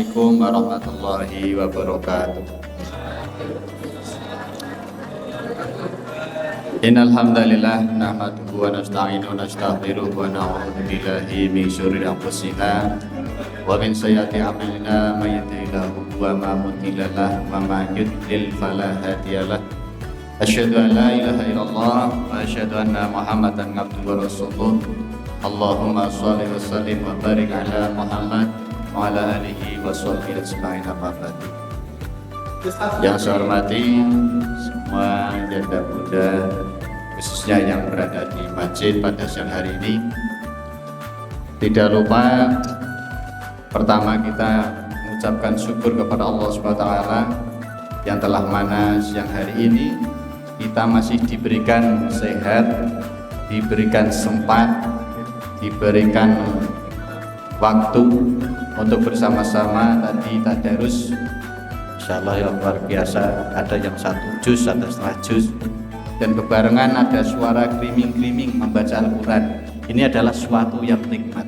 Assalamualaikum warahmatullahi wabarakatuh. Innal hamdalillah nahmaduhu wa nasta'inuhu wa nastaghfiruh wa na'udzu billahi min syururi anfusina wa min sayyiati a'malina may yahdihillahu fala mudilla lahu wa may yudlil fala hadiyalah. Asyhadu an la ilaha illallah wa asyhadu anna Muhammadan abduhu wa rasuluh. Allahumma shalli wa sallim wa barik ala Muhammad wa ala alihi wa sahbihi ajma'in. Amma ba'du. Yang saya hormati semua janda bunda, khususnya yang berada di masjid pada siang hari ini. Tidak lupa pertama kita mengucapkan syukur kepada Allah SWT yang telah mana siang hari ini kita masih diberikan sehat, diberikan sempat, diberikan waktu untuk bersama-sama tadi tadarus. Insyaallah yang luar biasa, ada yang 1 juz, ada setengah juz, dan kebarengan ada suara kriming-kriming membaca Al-Quran. Ini adalah suatu yang nikmat.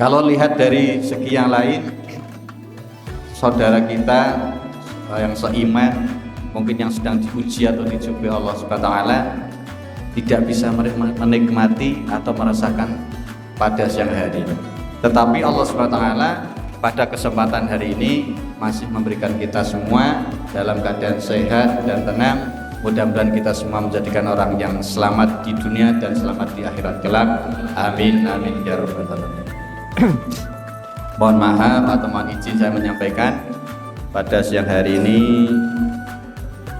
Kalau lihat dari segi yang lain, saudara kita yang seiman, mungkin yang sedang diuji atau dicoba Allah SWT, tidak bisa menikmati atau merasakan pada siang hari ini. Tetapi Allah SWT pada kesempatan hari ini masih memberikan kita semua dalam keadaan sehat dan tenang. Mudah-mudahan kita semua menjadikan orang yang selamat di dunia dan selamat di akhirat kelak. Amin amin ya rabbal alamin. Mohon maaf atau mohon izin saya menyampaikan pada siang hari ini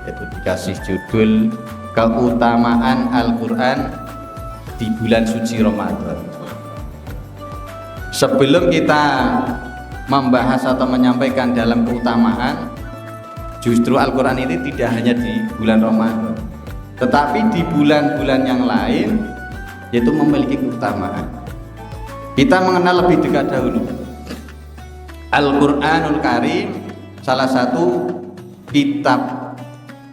itu dikasih judul keutamaan Al-Quran di bulan suci Ramadan. Sebelum kita membahas atau menyampaikan dalam keutamaan, justru Al-Quran ini tidak hanya di bulan Ramadan, tetapi di bulan-bulan yang lain yaitu memiliki keutamaan. Kita mengenal lebih dekat dahulu Al-Quranul Karim, salah satu kitab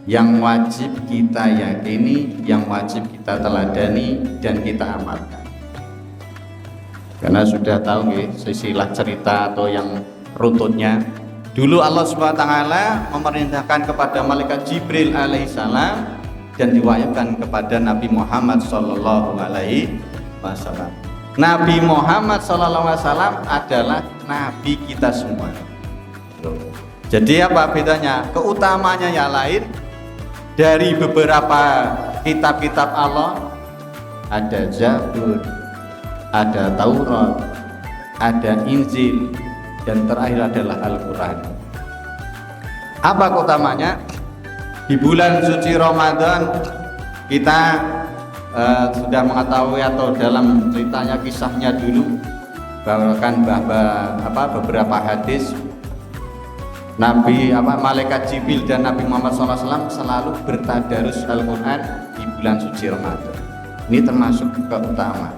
yang wajib kita yakini, yang wajib kita teladani dan kita amalkan. Karena sudah tahu silsilah cerita atau yang runtutnya. Dulu Allah SWT memerintahkan kepada malaikat Jibril alaihissalam dan diwahyukan kepada Nabi Muhammad sallallahu alaihi wasallam. Nabi Muhammad sallallahu alaihi wasallam adalah nabi kita semua. Jadi apa bedanya? Keutamanya yang lain dari beberapa kitab-kitab Allah, ada Zabur, ada Taurat, ada Injil, dan terakhir adalah Al-Quran. Apa keutamanya? Di bulan suci Ramadan kita sudah mengetahui atau dalam ceritanya, kisahnya dulu, bahkan beberapa hadis malaikat Jibril dan Nabi Muhammad SAW selalu bertadarus Al-Quran di bulan suci Ramadan. Ini termasuk keutamaan.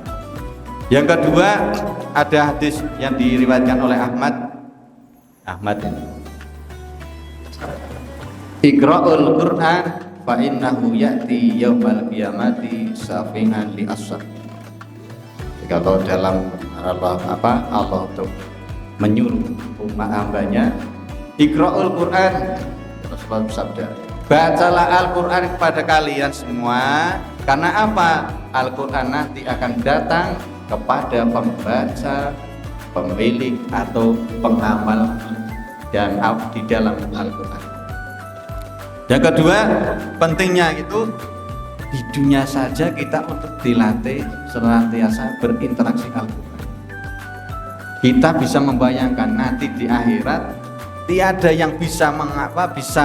Yang kedua, ada hadis yang diriwayatkan oleh Ahmad ini. Iqra'ul Qur'an fa innahu ya'ti yaumal qiyamati syafi'an li ashab. Kalau dalam Allah untuk menyuruh umat hambanya, Iqra'ul Qur'an, Rasulullah bersabda, bacalah Al-Quran kepada kalian semua, karena apa? Al-Quran nanti akan datang kepada pembaca, pemilik atau pengamal dan di dalam Al-Quran. Yang kedua, pentingnya itu di dunia saja kita untuk dilatih senantiasa berinteraksi Al-Quran. Kita bisa membayangkan nanti di akhirat tiada yang bisa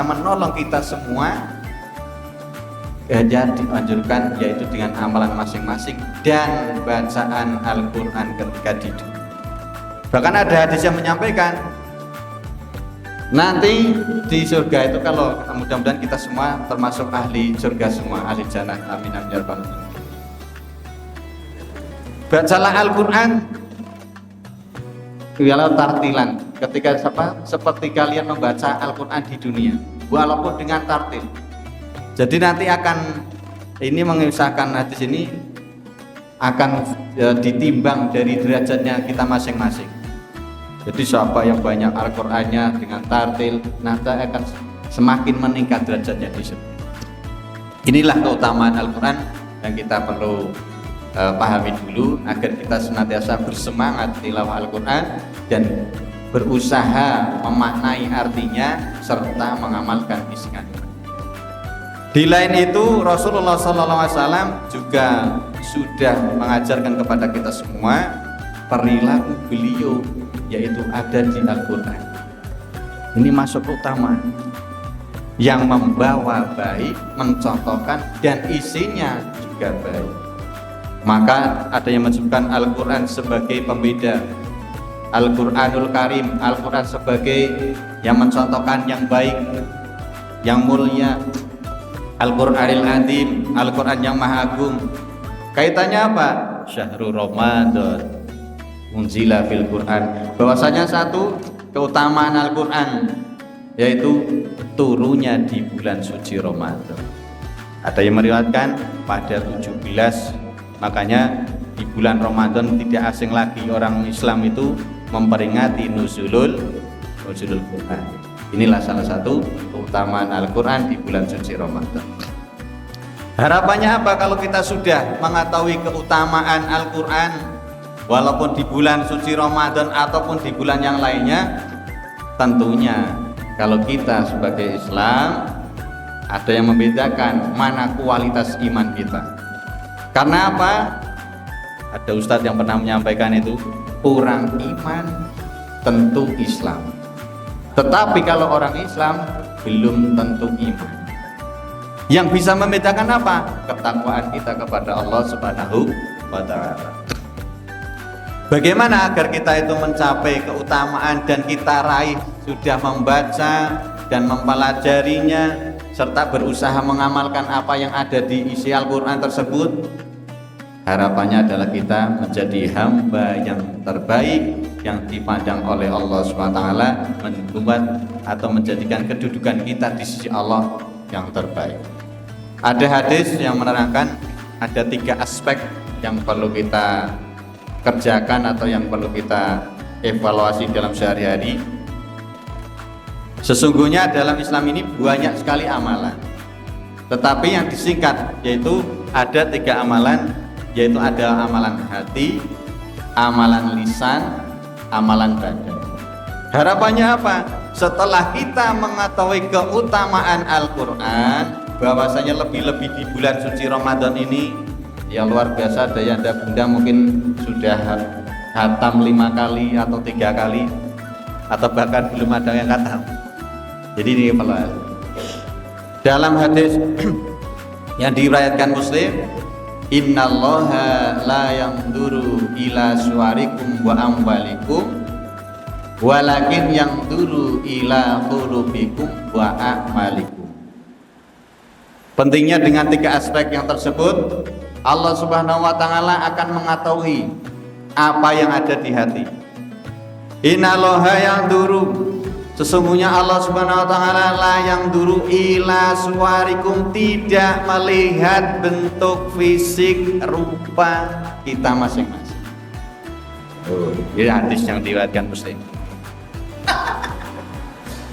menolong kita semua. Hanya dianjurkan yaitu dengan amalan masing-masing dan bacaan Al-Quran ketika di dunia. Bahkan ada hadis yang menyampaikan nanti di surga itu, kalau mudah-mudahan kita semua termasuk ahli surga semua, ahli jannah, amin amin ya rabbal alamin. Bacalah Al-Quran walau tartilan, ketika seperti kalian membaca Al-Quran di dunia, walaupun dengan tartil. Jadi nanti ini mengisahkan hadis ini akan ditimbang dari derajatnya kita masing-masing. Jadi siapa yang banyak Al-Qur'annya dengan tartil, nanti akan semakin meningkat derajatnya di surga. Inilah keutamaan Al-Qur'an yang kita perlu pahami dulu agar kita senantiasa bersemangat tilawah Al-Qur'an dan berusaha memaknai artinya serta mengamalkan isinya. Di lain itu Rasulullah SAW juga sudah mengajarkan kepada kita semua perilaku beliau, yaitu ada di Al-Qur'an. Ini masuk utama yang membawa baik, mencontohkan dan isinya juga baik. Maka ada yang menyebutkan Al-Qur'an sebagai pembeda, Al-Qur'anul Karim, Al-Qur'an sebagai yang mencontohkan yang baik, yang mulia, Al-Qur'anil Azim, Al-Qur'an yang Maha Agung. Kaitannya apa? Syahrul Ramadan unzila fil Qur'an. Bahwasanya satu keutamaan Al-Qur'an yaitu turunnya di bulan suci Ramadan. Ada yang meriwayatkan pada 17, makanya di bulan Ramadan tidak asing lagi orang Islam itu memperingati nuzulul Quran. Inilah salah satu keutamaan Al-Qur'an di bulan suci Ramadan. Harapannya apa kalau kita sudah mengetahui keutamaan Al-Qur'an walaupun di bulan suci Ramadan ataupun di bulan yang lainnya? Tentunya kalau kita sebagai Islam ada yang membedakan mana kualitas iman kita. Karena apa? Ada ustadz yang pernah menyampaikan itu, orang iman tentu Islam. Tetapi kalau orang Islam belum tentu iman. Yang bisa membedakan apa? Ketakwaan kita kepada Allah Subhanahu wa Ta'ala. Bagaimana agar kita itu mencapai keutamaan dan kita raih sudah membaca dan mempelajarinya serta berusaha mengamalkan apa yang ada di isi Al-Qur'an tersebut? Harapannya adalah kita menjadi hamba yang terbaik yang dipandang oleh Allah SWT, membuat atau menjadikan kedudukan kita di sisi Allah yang terbaik. Ada hadis yang menerangkan ada 3 aspek yang perlu kita kerjakan atau yang perlu kita evaluasi dalam sehari-hari. Sesungguhnya dalam Islam ini banyak sekali amalan, tetapi yang disingkat yaitu ada 3 amalan, yaitu ada amalan hati, amalan lisan, amalan badan. Harapannya apa? Setelah kita mengetahui keutamaan Al-Qur'an, bahwasanya lebih-lebih di bulan suci Ramadan ini, ya luar biasa, ada yang bunda mungkin sudah khatam 5 kali atau 3 kali atau bahkan belum ada yang khatam. Jadi ini dalam hadis yang diriwayatkan Muslim, innallaha la yanzuru ila suwarikum wa amwalikum walakin yanzuru ila qulubikum wa a'malikum. Pentingnya dengan 3 aspek yang tersebut, Allah Subhanahu wa Ta'ala akan mengetahui apa yang ada di hati. Innallaha yanzuru, sesungguhnya Allah Subhanahu wa Ta'ala la yanzuru ila suwarikum, tidak melihat bentuk fisik rupa kita masing-masing. Ini hadis yang diriwayatkan Muslim.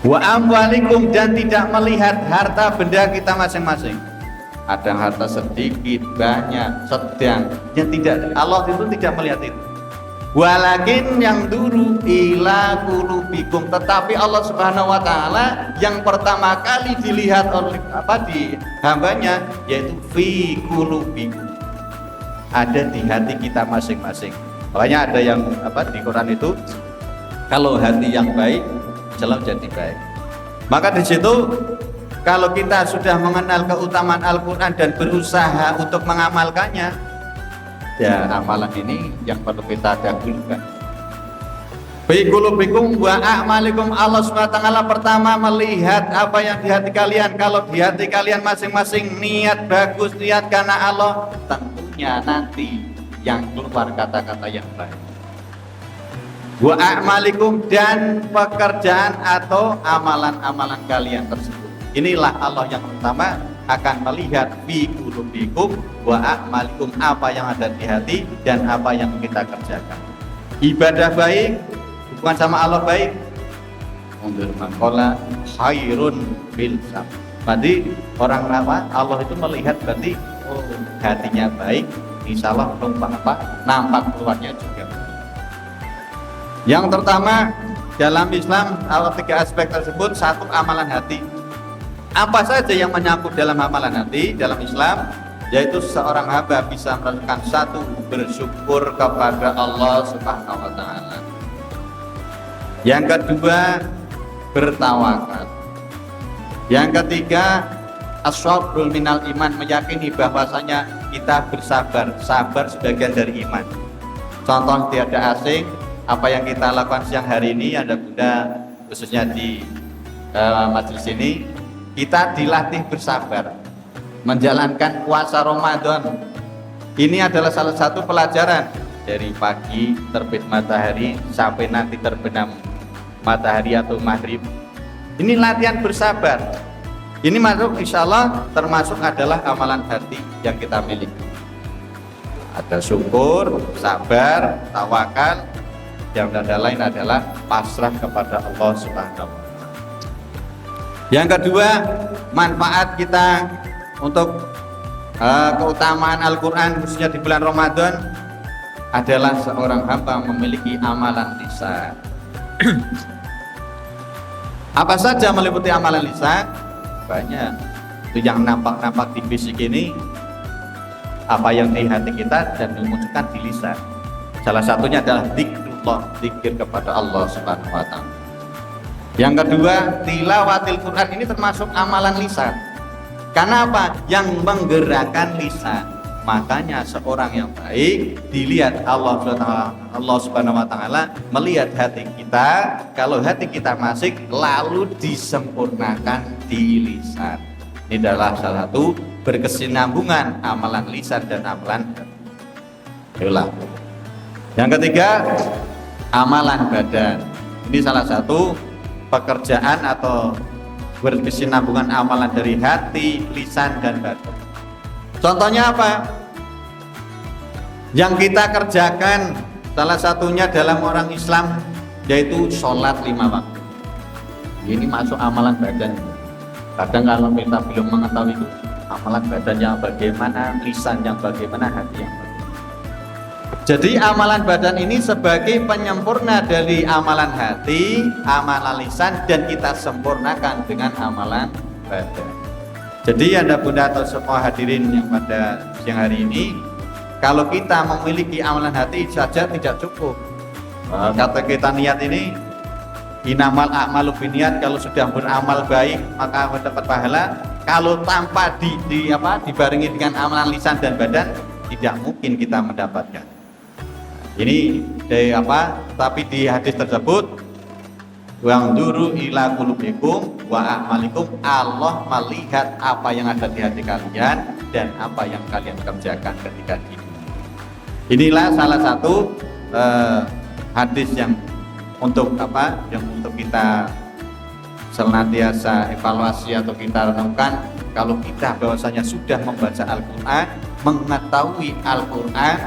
Wa amwalikum, dan tidak melihat harta benda kita masing-masing. Ada harta sedikit, banyak, sedang, yang tidak, Allah itu tidak melihat itu. Walakin yang dulu ila qulubikum, tetapi Allah Subhanahu wa Ta'ala yang pertama kali dilihat oleh di hambanya yaitu fi qulubikum, ada di hati kita masing-masing. Makanya ada yang di Quran itu, kalau hati yang baik selalu jadi baik. Maka di situ kalau kita sudah mengenal keutamaan Al-Qur'an dan berusaha untuk mengamalkannya, ya amalan ini yang perlu kita dahulukan. Fi qulubikum wa a'malikum, Allah SWT pertama melihat apa yang di hati kalian. Kalau di hati kalian masing-masing niat bagus, niat karena Allah, tentunya nanti yang keluar kata-kata yang baik. Wa a'malikum, dan pekerjaan atau amalan-amalan kalian tersebut. Inilah Allah yang pertama akan melihat fi qulubikum wa a'malikum, apa yang ada di hati dan apa yang kita kerjakan. Ibadah baik hubungan sama Allah baik, mundur mangkola khairun bil sam. Berarti orang apa? Allah itu melihat berarti hatinya baik, insya Allah nampak keluarnya juga. Yang pertama dalam Islam ada 3 aspek tersebut. Satu, amalan hati. Apa saja yang menyangkut dalam amalan hati dalam Islam, yaitu seorang hamba bisa melakukan satu, bersyukur kepada Allah Subhanahu wa taala. Yang kedua, bertawakal. Yang ketiga, as-sabrul minal iman, meyakini bahwasanya kita bersabar. Sabar sebagian dari iman. Contoh tiada asing, apa yang kita lakukan siang hari ini, Anda Bunda khususnya di majelis ini, kita dilatih bersabar menjalankan puasa Ramadan. Ini adalah salah satu pelajaran dari pagi terbit matahari sampai nanti terbenam matahari atau maghrib. Ini latihan bersabar. Ini masuk insya Allah termasuk adalah amalan hati yang kita miliki. Ada syukur, sabar, tawakal. Yang lain adalah pasrah kepada Allah Subhanahu wa taala. Yang kedua, manfaat kita untuk keutamaan Al-Quran khususnya di bulan Ramadan adalah seorang hamba memiliki amalan lisan. Apa saja meliputi amalan lisan? Banyak. Itu yang nampak-nampak di fisik ini, apa yang di hati kita dan dimunculkan di lisan. Salah satunya adalah zikrullah, zikir kepada Allah Subhanahu wa taala. Yang kedua, tilawatil Quran, ini termasuk amalan lisan. Karena apa? Yang menggerakkan lisan. Makanya seorang yang baik dilihat Allah Subhanahu wa taala, melihat hati kita. Kalau hati kita masih, lalu disempurnakan di lisan. Ini adalah salah satu berkesinambungan amalan lisan dan amalan hati. Yang ketiga, amalan badan. Ini salah satu pekerjaan atau berkesinambungan amalan dari hati, lisan, dan badan. Contohnya apa? Yang kita kerjakan salah satunya dalam orang Islam yaitu sholat 5 waktu. Ini masuk amalan badan. Kadang kalau kita belum mengetahui itu amalan badannya bagaimana, lisan yang bagaimana, hati yang bagaimana. Jadi amalan badan ini sebagai penyempurna dari amalan hati, amalan lisan, dan kita sempurnakan dengan amalan badan. Jadi Anda Bunda atau semua hadirin yang pada siang hari ini, kalau kita memiliki amalan hati saja tidak cukup. Kata kita niat ini, inamal a'malu biniat, kalau sudah beramal baik maka mendapat pahala. Kalau tanpa dibarengi dengan amalan lisan dan badan, tidak mungkin kita mendapatkan. Ini dari apa? Tapi di hadis tersebut, wa'nduru ila qulubikum wa a'malikum, Allah melihat apa yang ada di hati kalian dan apa yang kalian kerjakan ketika di dunia. Inilah salah satu hadis yang untuk apa? Yang untuk kita senantiasa evaluasi atau kita renungkan. Kalau kita bahwasanya sudah membaca Al-Quran, mengetahui Al-Quran,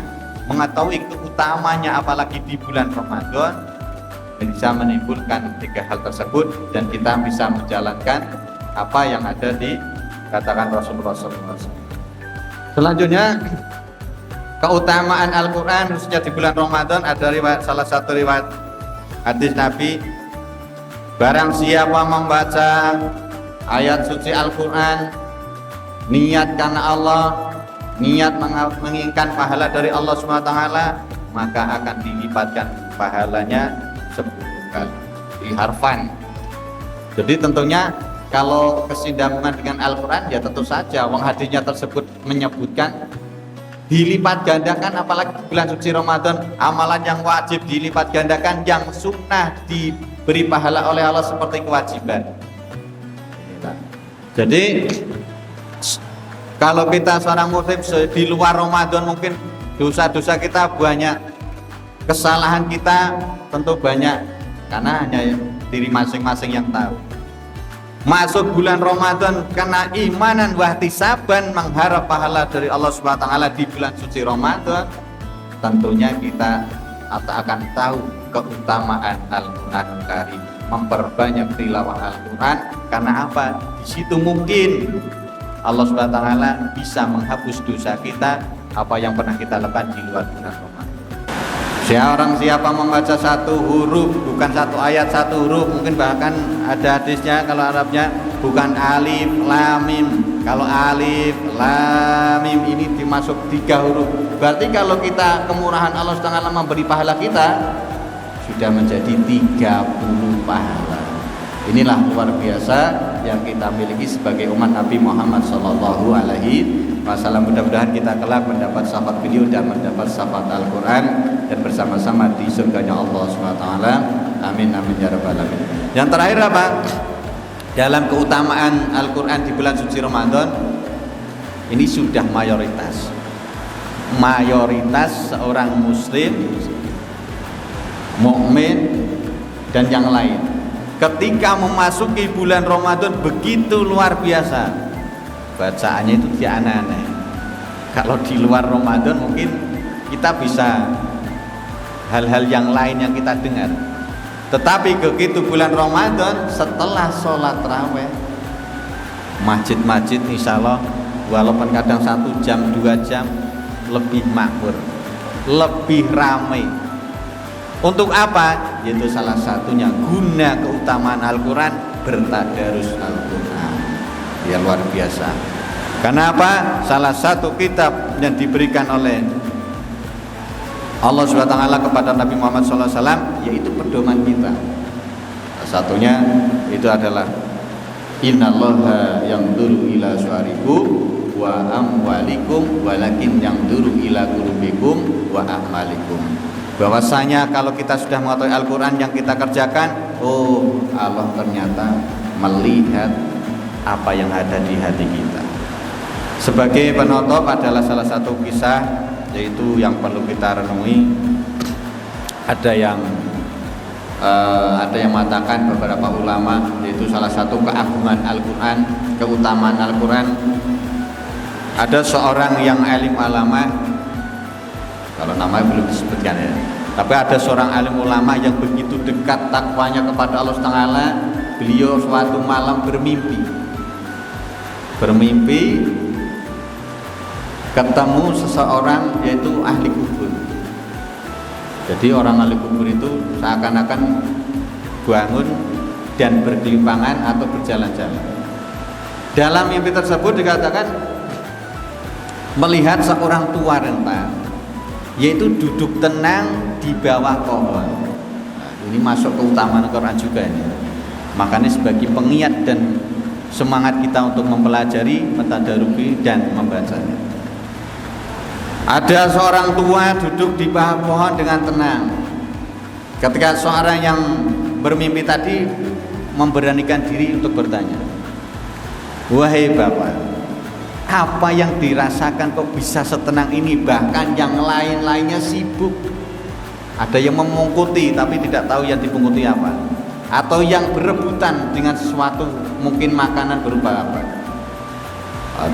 mengetahui keutamanya apalagi di bulan Ramadan, bisa menimbulkan 3 hal tersebut dan kita bisa menjalankan apa yang ada di katakan Rasulullah SAW. Selanjutnya, keutamaan Al-Quran khususnya di bulan Ramadan, ada salah satu riwayat hadis Nabi, barang siapa membaca ayat suci Al-Quran niat karena Allah, niat menginginkan pahala dari Allah SWT, maka akan dilipatkan pahalanya 10 kali di harfan. Jadi tentunya kalau kesinambungan dengan Al-Quran ya tentu saja wong hadisnya tersebut menyebutkan dilipat gandakan, apalagi bulan suci Ramadan amalan yang wajib dilipat gandakan, yang sunnah diberi pahala oleh Allah seperti kewajiban. Jadi kalau kita seorang muslim di luar Ramadan mungkin dosa-dosa kita banyak, kesalahan kita tentu banyak, karena hanya diri masing-masing yang tahu. Masuk bulan Ramadan karena imanan wahtisaban, mengharap pahala dari Allah SWT di bulan suci Ramadan, tentunya kita akan tahu keutamaan Al-Quran Karim, memperbanyak tilawah Al-Quran. Karena apa? Di situ mungkin Allah SWT bisa menghapus dosa kita apa yang pernah kita lakukan di luar bulan Ramadan. Siapa membaca satu huruf, bukan satu ayat, satu huruf, mungkin bahkan ada hadisnya kalau Arabnya bukan alif lam mim. Kalau alif lam mim ini dimasuk 3 huruf. Berarti kalau kita kemurahan Allah SWT memberi pahala kita sudah menjadi 30 pahala. Inilah luar biasa yang kita miliki sebagai umat Nabi Muhammad Sallallahu Alaihi Wasallam. Mudah-mudahan kita kelak mendapat syafaat beliau dan mendapat syafaat Al-Quran dan bersama-sama di surganya Allah SWT. Amin amin ya rabbal alamin. Yang terakhir apa? Dalam keutamaan Al-Quran di bulan suci Ramadan ini sudah mayoritas seorang muslim, mukmin dan yang lain ketika memasuki bulan Ramadan begitu luar biasa. Bacaannya itu tidak aneh-aneh. Kalau di luar Ramadan mungkin kita bisa hal-hal yang lain yang kita dengar. Tetapi begitu bulan Ramadan setelah sholat tarawih, masjid-masjid insya Allah walaupun kadang 1 jam 2 jam lebih makmur, lebih ramai. Untuk apa? Yaitu salah satunya guna keutamaan Al-Quran, bertadarus Al-Quran. Ya luar biasa. Karena apa? Salah satu kitab yang diberikan oleh Allah SWT kepada Nabi Muhammad SAW yaitu pedoman kita. Salah satunya itu adalah innallaha yanzuru ila suwarikum wa amwalikum walakin yanzuru ila qulubikum wa a'malikum. Bahwasanya kalau kita sudah mengetahui Al-Quran yang kita kerjakan, oh Allah ternyata melihat apa yang ada di hati kita. Sebagai penutup adalah salah satu kisah yaitu yang perlu kita renungi. Ada yang mengatakan beberapa ulama yaitu salah satu keagungan Al-Quran, keutamaan Al-Quran. Ada seorang yang alim ulama, kalau namanya belum disebutkan ya, tapi ada seorang alim ulama yang begitu dekat takwanya kepada Allah Taala. Beliau suatu malam bermimpi ketemu seseorang yaitu ahli kubur. Jadi orang ahli kubur itu seakan-akan bangun dan bergelimpangan atau berjalan-jalan. Dalam mimpi tersebut dikatakan melihat seorang tua renta yaitu duduk tenang di bawah pohon. Nah, ini masuk keutamaan Al-Quran juga ini. Makanya sebagai pengingat dan semangat kita untuk mempelajari, mentadaruki dan membacanya. Ada seorang tua duduk di bawah pohon dengan tenang. Ketika seorang yang bermimpi tadi memberanikan diri untuk bertanya, "Wahai Bapak, apa yang dirasakan kok bisa setenang ini? Bahkan yang lain-lainnya sibuk. Ada yang memungkuti tapi tidak tahu yang dipungkuti apa, atau yang berebutan dengan sesuatu, mungkin makanan berupa apa."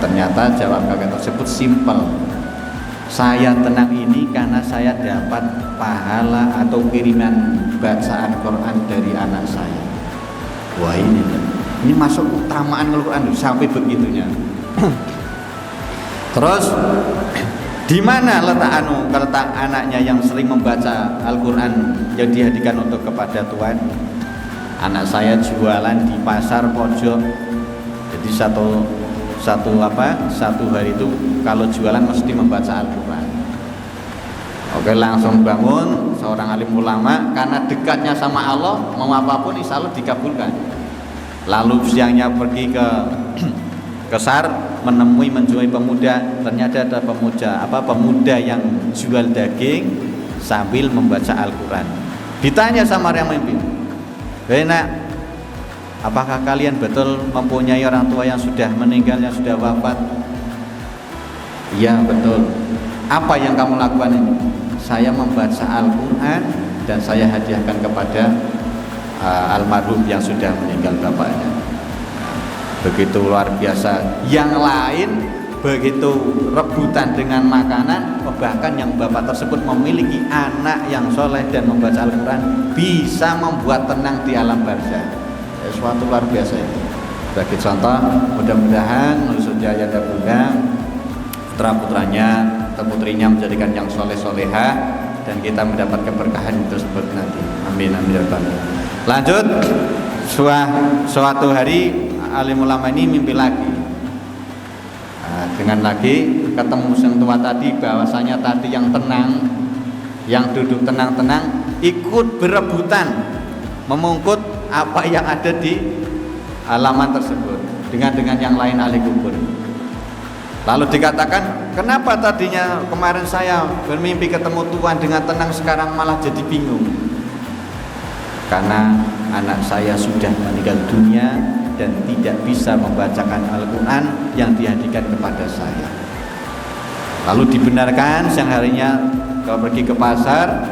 Ternyata jawab kakek tersebut simpel. Saya tenang ini karena saya dapat pahala atau kiriman bacaan Quran dari anak saya. Wah ini masuk utamaan Al-Quran sampai begitunya. Terus di mana letak anaknya yang sering membaca Al-Quran yang dihadikan untuk kepada Tuhan? Anak saya jualan di pasar pojok. Jadi satu hari itu kalau jualan mesti membaca Al-Quran. Oke, langsung bangun seorang alim ulama karena dekatnya sama Allah, mau apapun insya Allah dikabulkan. Lalu siangnya pergi ke Kesar menjumpai pemuda. Ternyata ada pemuda yang jual daging sambil membaca Al-Quran. Ditanya sama yang mimpi, "Nak, apakah kalian betul mempunyai orang tua yang sudah meninggal, yang sudah wafat?" "Iya betul." "Apa yang kamu lakukan ini?" "Saya membaca Al-Quran dan saya hadiahkan kepada almarhum yang sudah meninggal bapaknya." Begitu luar biasa. Yang lain begitu rebutan dengan makanan, bahkan yang bapak tersebut memiliki anak yang soleh dan membaca Al-Quran bisa membuat tenang di alam barzah. Suatu luar biasa itu. Sebagai contoh, mudah-mudahan khususnya Yanda Bunda, putra-putranya atau putrinya menjadikan yang soleh-soleha dan kita mendapat keberkahan tersebut nanti. Amin amin ya rabbal alamin. Lanjut, suatu hari alim ulama ini mimpi lagi. Dengan lagi ketemu sang tua tadi, bahwasanya tadi yang tenang, yang duduk tenang-tenang ikut berebutan memungkut apa yang ada di halaman tersebut dengan yang lain ahli kubur. Lalu dikatakan, kenapa tadinya kemarin saya bermimpi ketemu Tuhan dengan tenang, sekarang malah jadi bingung? Karena anak saya sudah meninggal dunia dan tidak bisa membacakan Al-Quran yang dihadikan kepada saya. Lalu dibenarkan siang harinya kalau pergi ke pasar,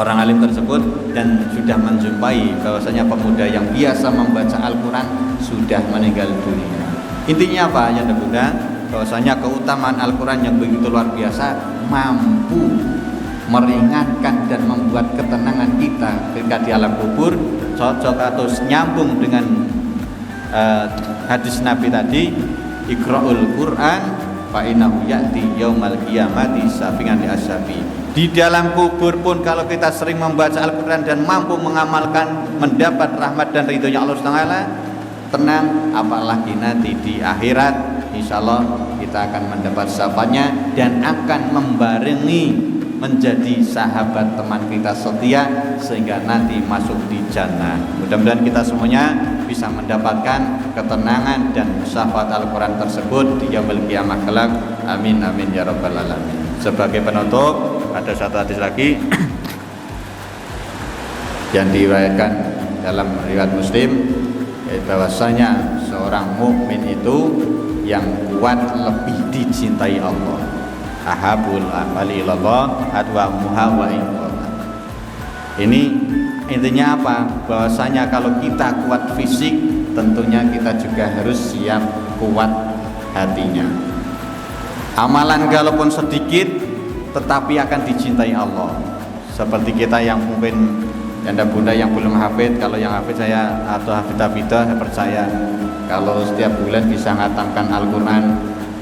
orang alim tersebut dan sudah menjumpai bahwasanya pemuda yang biasa membaca Al-Quran sudah meninggal dunia. Intinya apa ya Bunda? Bahwasanya keutamaan Al-Quran yang begitu luar biasa mampu meringankan dan membuat ketenangan kita ketika di alam kubur. Cocok atau nyambung dengan hadis Nabi tadi, Iqra'ul Quran fa innahu ya'ti yaumal qiyamati syafi'an li ashabi. Di dalam kubur pun kalau kita sering membaca Al-Quran dan mampu mengamalkan, mendapat rahmat dan ridhonya Allah Taala, tenang, apalagi nanti di akhirat insyaallah kita akan mendapat syafaatnya dan akan membarengi menjadi sahabat teman kita setia sehingga nanti masuk di jannah. Mudah-mudahan kita semuanya bisa mendapatkan ketenangan dan syafaat Al-Quran tersebut di yaumil qiyamah kelak. Amin amin ya rabbal alamin. Sebagai penutup, ada satu hadis lagi yang diriwayatkan dalam riwayat Muslim, bahwasanya seorang mukmin itu yang kuat lebih dicintai Allah. Ahabul amali ilallah adwamuha wa inqala. Ini intinya apa? Bahwasanya kalau kita kuat fisik, tentunya kita juga harus siap kuat hatinya. Amalan kalaupun sedikit tetapi akan dicintai Allah. Seperti kita yang mungkin Anda Bunda yang belum hafid, kalau yang hafid saya atau hafid-hafidah, saya percaya kalau setiap bulan bisa ngatamkan Al-Quran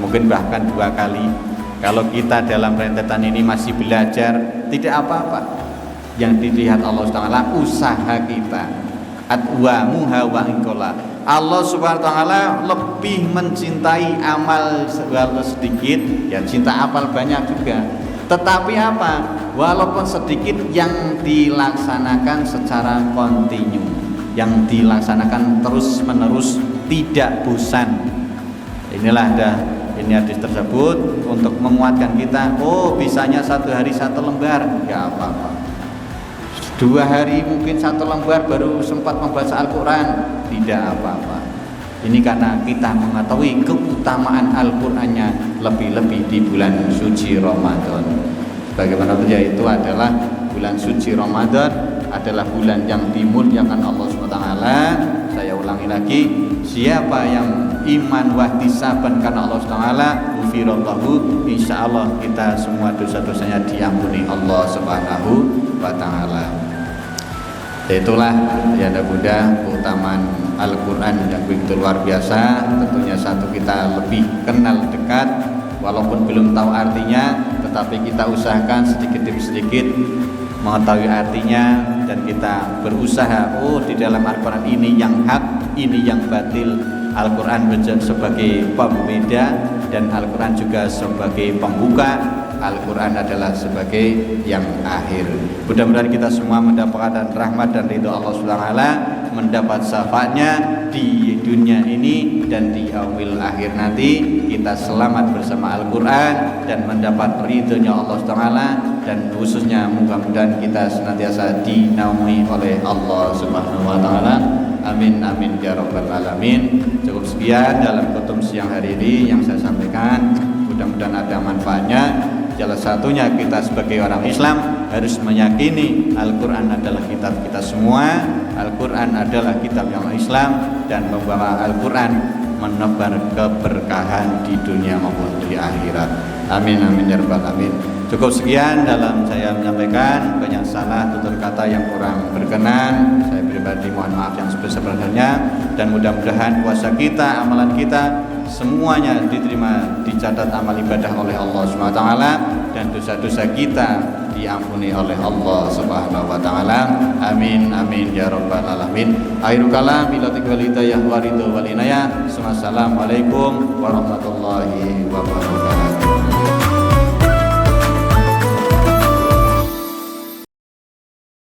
mungkin bahkan 2 kali. Kalau kita dalam rentetan ini masih belajar, tidak apa-apa. Yang dilihat Allah SWT usaha kita. Adwamuha wa inqala. Allah SWT lebih mencintai amal sedikit, ya cinta amal banyak juga. Tetapi apa? Walaupun sedikit yang dilaksanakan secara kontinu, yang dilaksanakan terus menerus, tidak bosan. Inilah ini hadis tersebut untuk menguatkan kita. Oh, bisanya 1 hari 1 lembar, ya apa-apa. 2 hari mungkin 1 lembar baru sempat membaca Al-Quran, tidak apa-apa. Ini karena kita mengetahui keutamaan Al-Qurannya lebih-lebih di bulan suci Ramadan. Bagaimana itu adalah bulan suci Ramadan, adalah bulan yang dimuliakan Allah SWT. Saya ulangi lagi, siapa yang iman wahtisaban karena Allah SWT, ufirallahu, insyaallah kita semua dosa-dosanya diampuni Allah Subhanahu wa ta'ala. Itulah ya Bunda keutamaan Al-Quran yang begitu luar biasa. Tentunya satu, kita lebih kenal dekat walaupun belum tahu artinya, tetapi kita usahakan sedikit demi sedikit mengetahui artinya dan kita berusaha, oh di dalam Al-Quran ini yang hak, ini yang batil. Al-Quran sebagai pembeda dan Al-Quran juga sebagai pembuka. Al-Quran adalah sebagai yang akhir. Mudah-mudahan kita semua mendapatkan rahmat dan ridho Allah SWT, mendapat syafaatnya di dunia ini dan di yaumil akhir nanti. Kita selamat bersama Al-Quran dan mendapat ridhonya Allah SWT, dan khususnya mudah-mudahan kita senantiasa dinaungi oleh Allah Subhanahu wa ta'ala. Amin amin ya rabbal alamin. Cukup sekian dalam khutbah siang hari ini yang saya sampaikan. Mudah-mudahan ada manfaatnya. Salah satunya kita sebagai orang Islam harus meyakini Al-Quran adalah kitab kita semua. Al-Quran adalah kitab yang Islam, dan membawa Al-Quran menebar keberkahan di dunia maupun di akhirat. Amin amin ya rabbal alamin. Cukup sekian dalam saya menyampaikan, banyak salah tutur kata yang kurang berkenan. Saya pribadi mohon maaf yang sebesar-besarnya, dan mudah-mudahan puasa kita, amalan kita semuanya diterima, dicatat amal ibadah oleh Allah Subhanahu wa taala, dan dosa-dosa kita diampuni oleh Allah Subhanahu wa taala. Amin amin ya rabbal alamin. Akhirul kalam bila wal hidayah wa ridho wal inayah. Assalamualaikum warahmatullahi wabarakatuh.